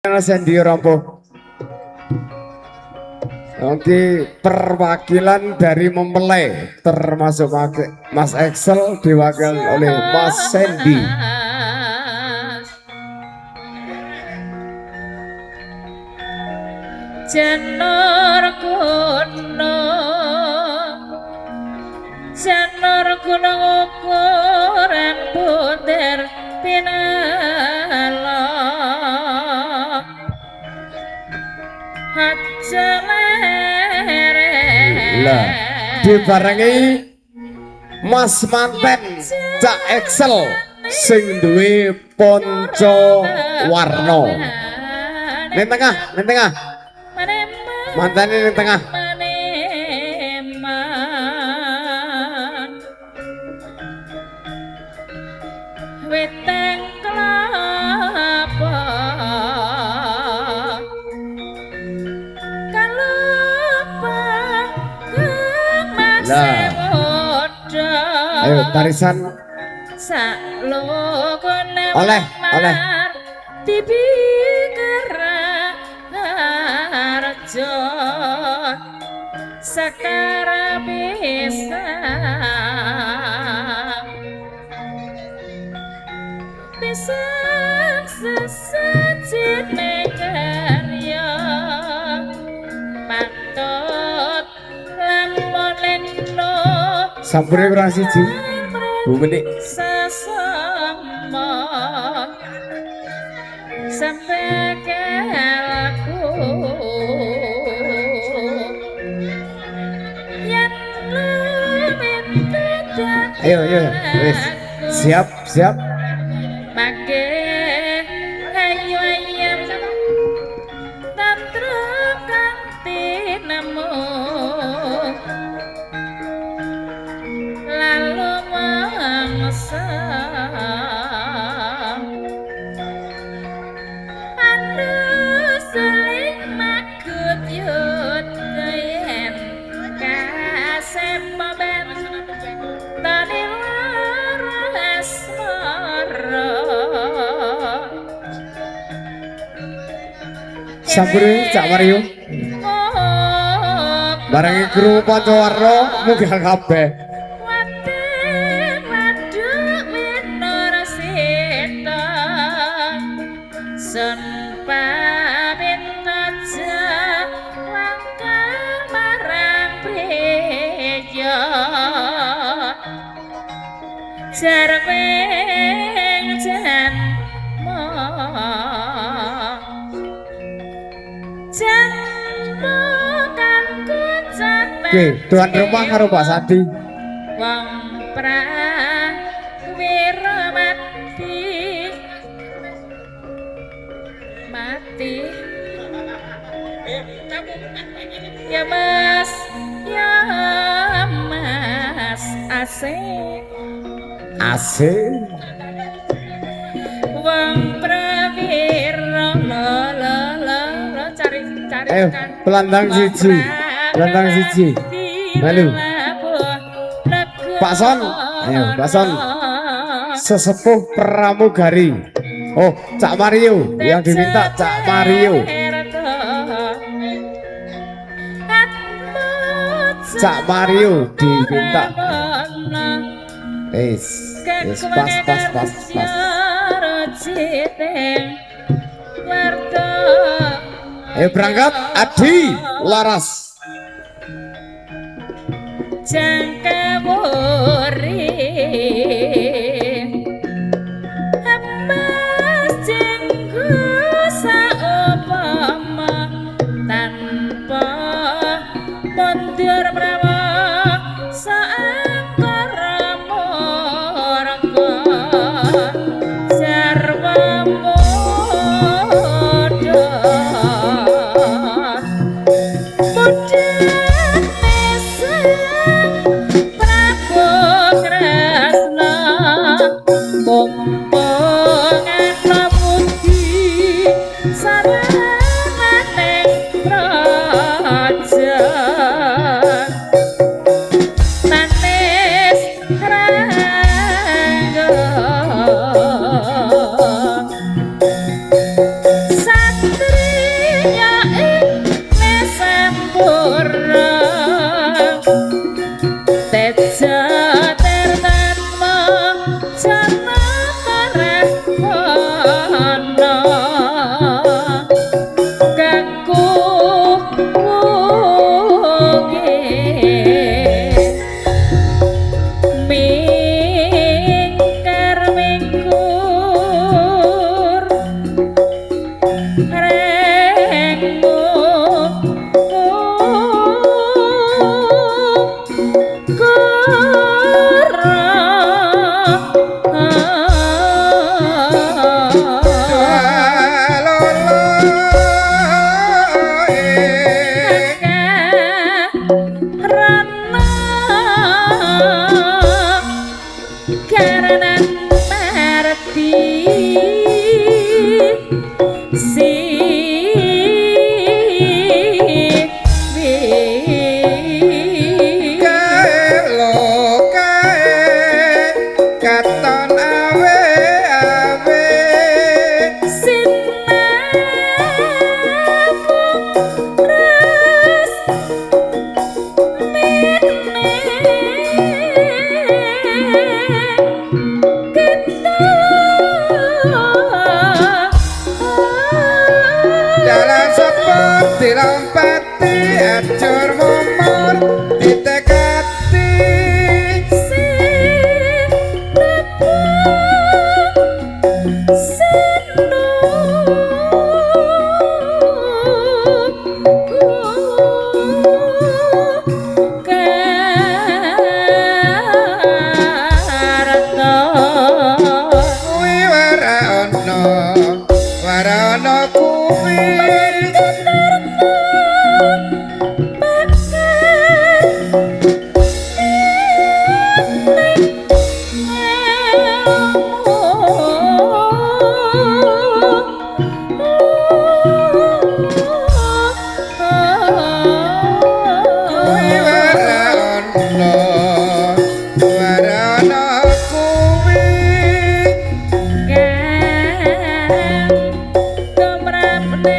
Sendi Rompo. Oke, perwakilan dari mempelai termasuk Mas Excel diwakili oleh Mas Sandy. Janur gunung ukuran bunder pinala lah dibarengi Mas Manten Cak Excel sing duwe ponco warno ning tengah mantene ning tengah weteng kelapa ayo barisan oleh bibi Karaharjo sakara bisa sesajine karya patut lamuneno sampure kurang siji Bu Menik sesama sampai ke aku yang ayo wis siap pakai ayu ayam tantru kanti namo lalu mangsa anu seling makut yut kayen kasep ben tadi laras sampure Cak Mario barengi kru ponco warno munggah kabeh sun pamit aja langkah marang priya jarweng jan oke tuan rumah karo Pak Sadi wong prawira mati ya mas asik wong prawira lo cari pelandang siji lalu Pak Son sesepuh pramugari oh Cak Mario yang diminta Cak Mario diminta pas berangkat Adi Laras jangka bori emas jengku saupama tanpa mundur prawa saangkara morga sarwa modo rengmu karena merti si katon awe awe dalam seperti lompati acur mumur ditekati warana kuwi warana kuwi kemrapne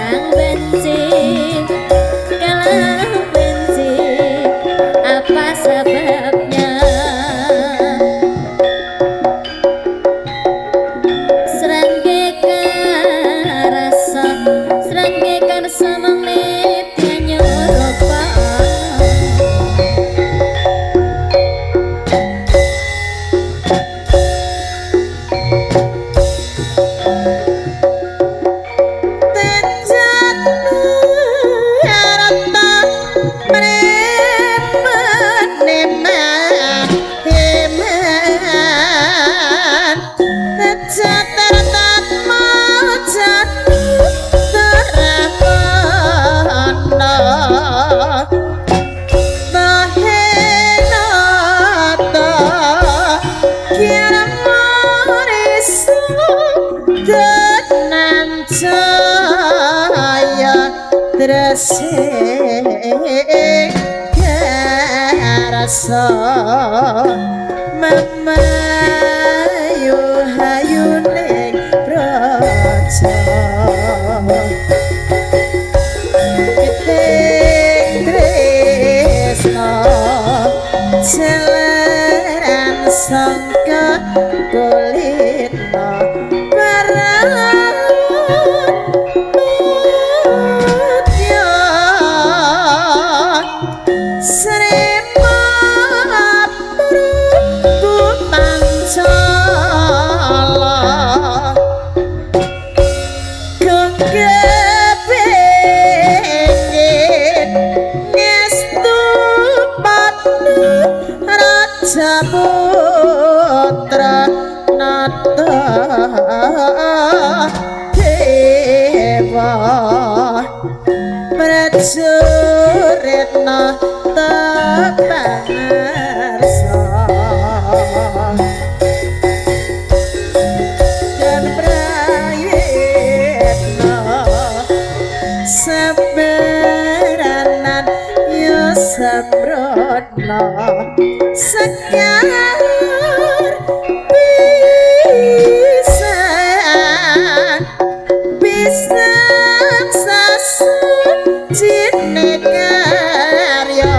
kang benci kalau benci apa sebabnya serangge karasa serangge karasa manglit nyoropa rasa mamayu hayune praja piting tresna celeran sangka kulitna barang Putra nata dewa prajurit nata pangarsa dan prayitna sabaranan ya sabrana sekar pisan sasu jine karya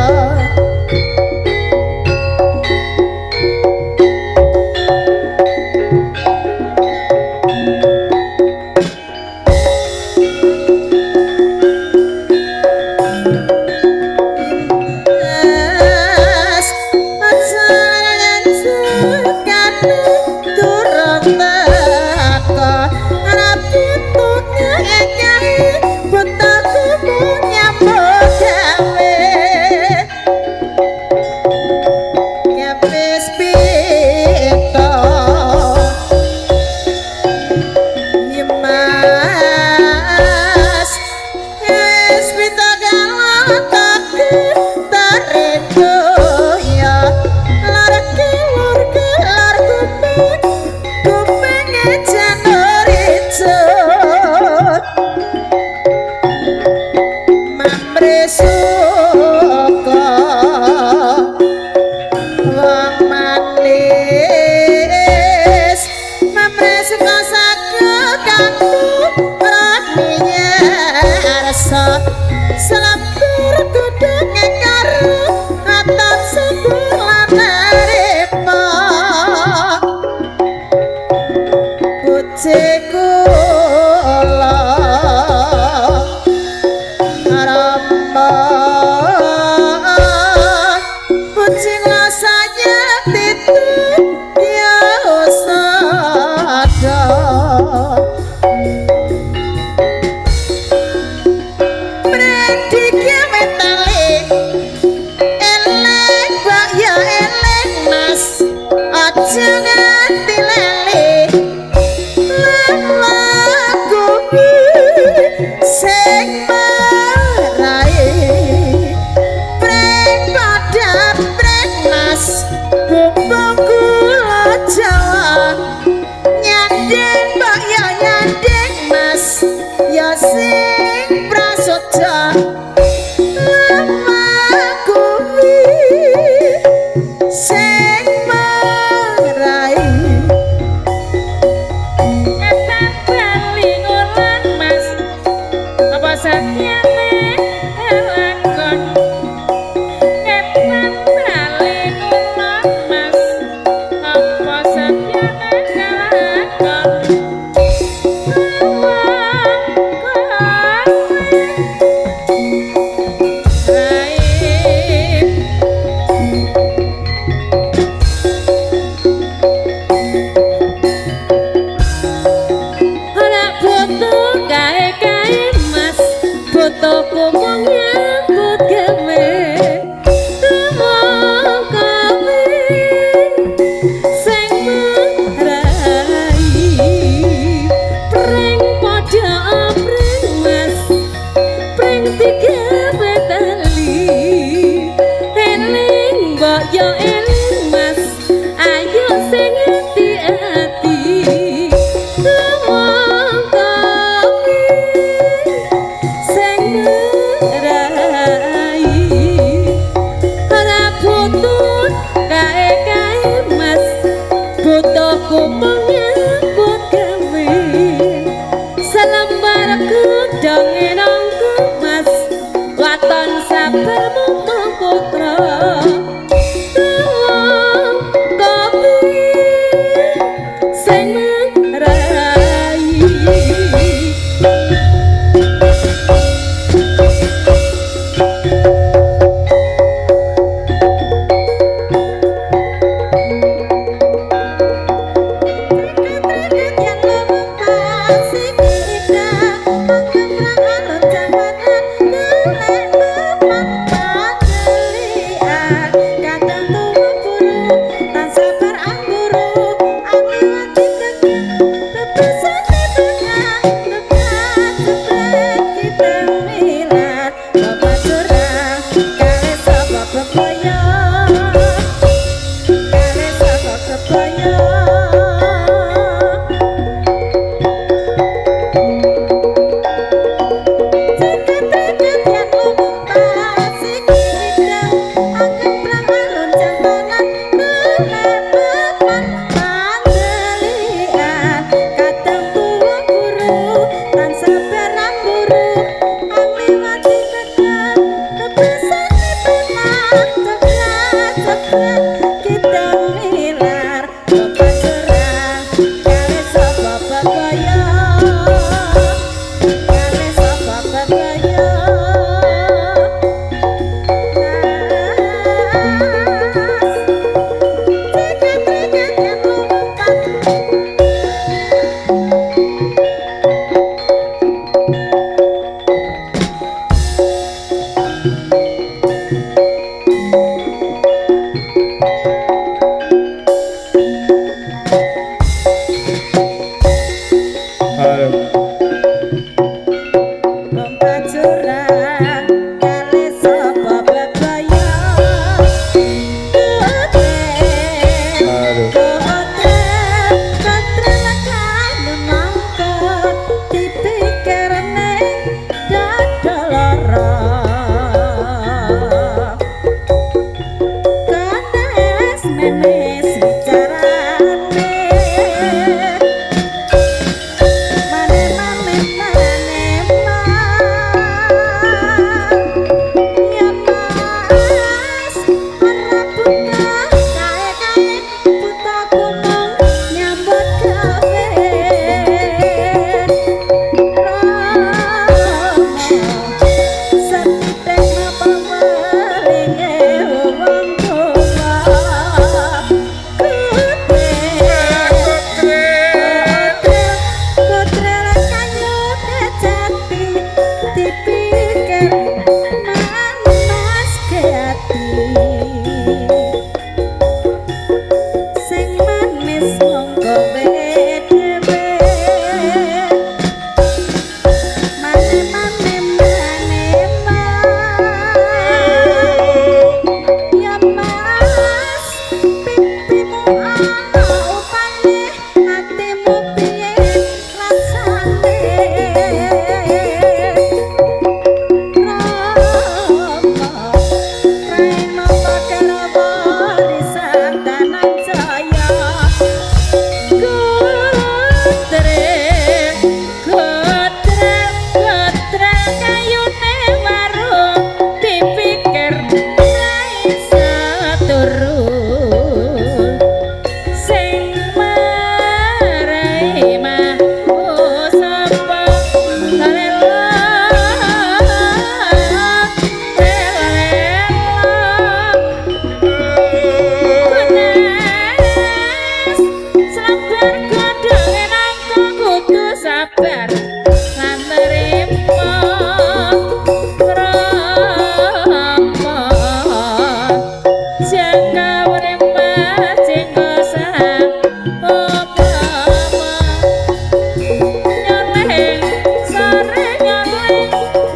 satyane lakon kepan bali ngulon mas apa satyane lakon Fotoku mung nyambut gawe rumong kowe sing marai pring padha pring mas pring digawe tali eling mbok yo eling mas ayo sing ati-ati rumong kowe rai ora putut kae mas butuhku menyambut gawe selembar gedang enongku mas waton sabarmu putra kopi sing rai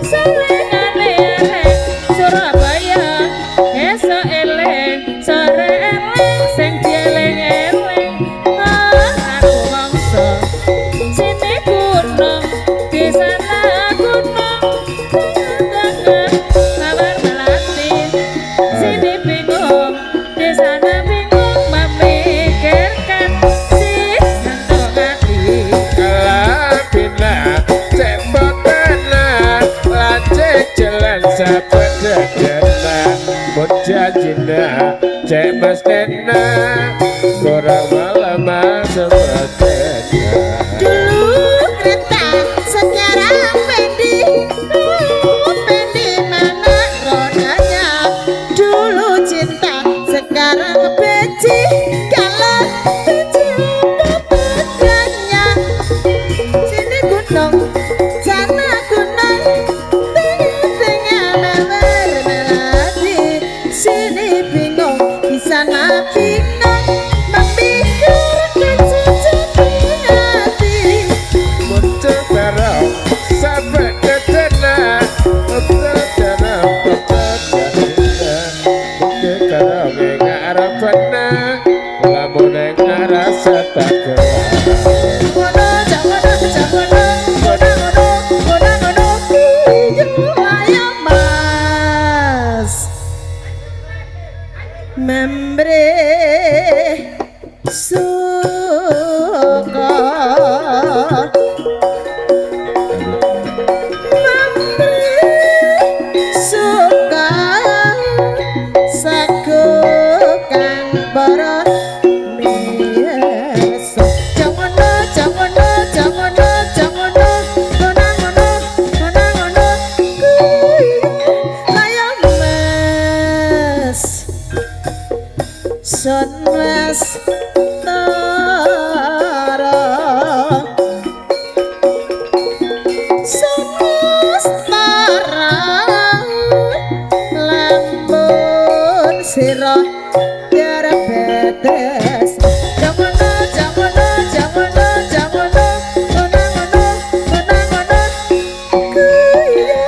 Salengane arek Surabaya esok eleng sore eleng sing dieleng-eleng aku mangsa sini gunung di sana gunung tengah kabar melati sini bingung di sana bingung memikirkan si santung hati Kalabina cembotana lacek jalan sabadadana Mujajina cek mestena kurang malama sebetena Dulu kereta sekarang pendi mana rodanya. Dulu cinta sekarang benci kalau benci apa bedanya. Sini gunung sana gunung tengah-tengah mabar melati. Sini bingung di sana bingung memikirkan sesuatu hati. Muncul barang sabadadana Sabadadana Sabadadana Mungkin karang ngarapana lamun ngarasa tak Ngono jangono ayo mas membre suka membre suka sakukan para miasa jangono ngono ayo mas sun mas tara sun mas tara lambun sirah diabetes jangono kuyu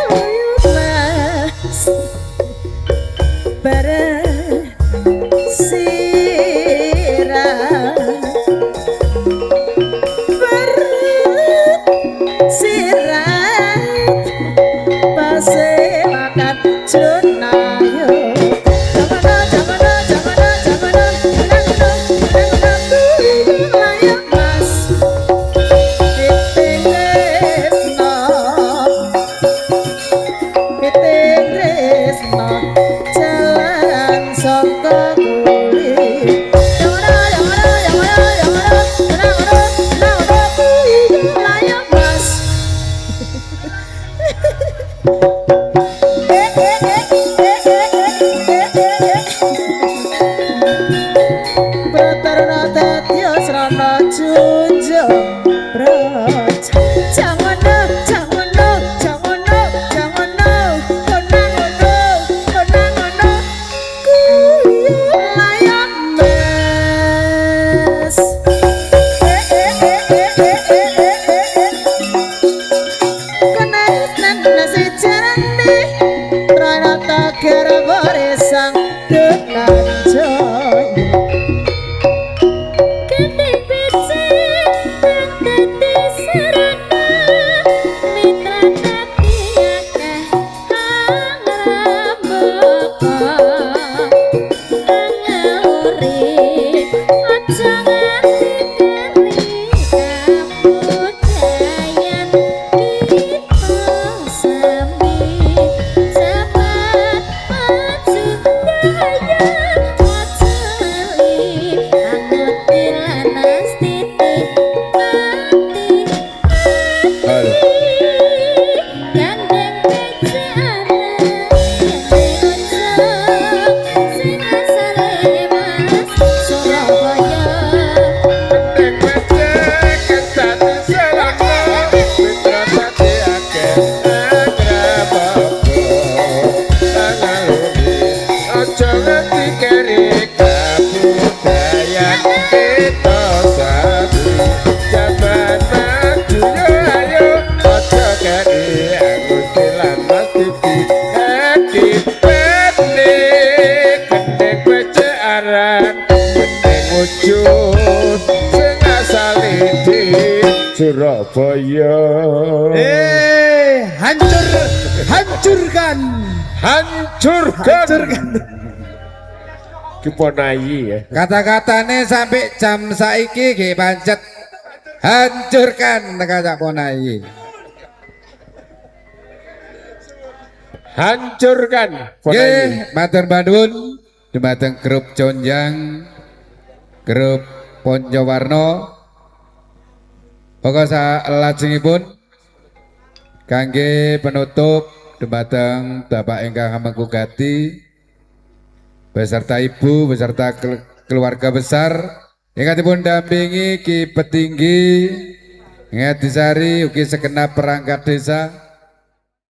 mas bareng sirah berat sirah pase makan cunayo ayo mas piting tresno jalan saka kulit ayo mas Pratarna Tatya Srana Junjo Praja jangono kuyu layak mas kenalan nasi jarane Rana Tagar Boresang Kenan Joyo Kending becik kang dadi sarana mitra tati akeh kang rambaka urip aja nganti keri kamudayan kita sami Surabaya. Hancurkan. Hancurkan. Kiponayi ya. Kata-katane sampai jam saiki ge pancet. Hancurkan kata ponai. Hancurkan. Ponayi. Nggih, matur nuwun dumateng grup Conjang, grup Poncowarno. Pokok salajengipun kangge penutup dumateng Bapak ingkang mengkugati beserta Ibu beserta keluarga besar ingkang dipun dampingi Ki Petinggi Ngadisari ugi segenap perangkat desa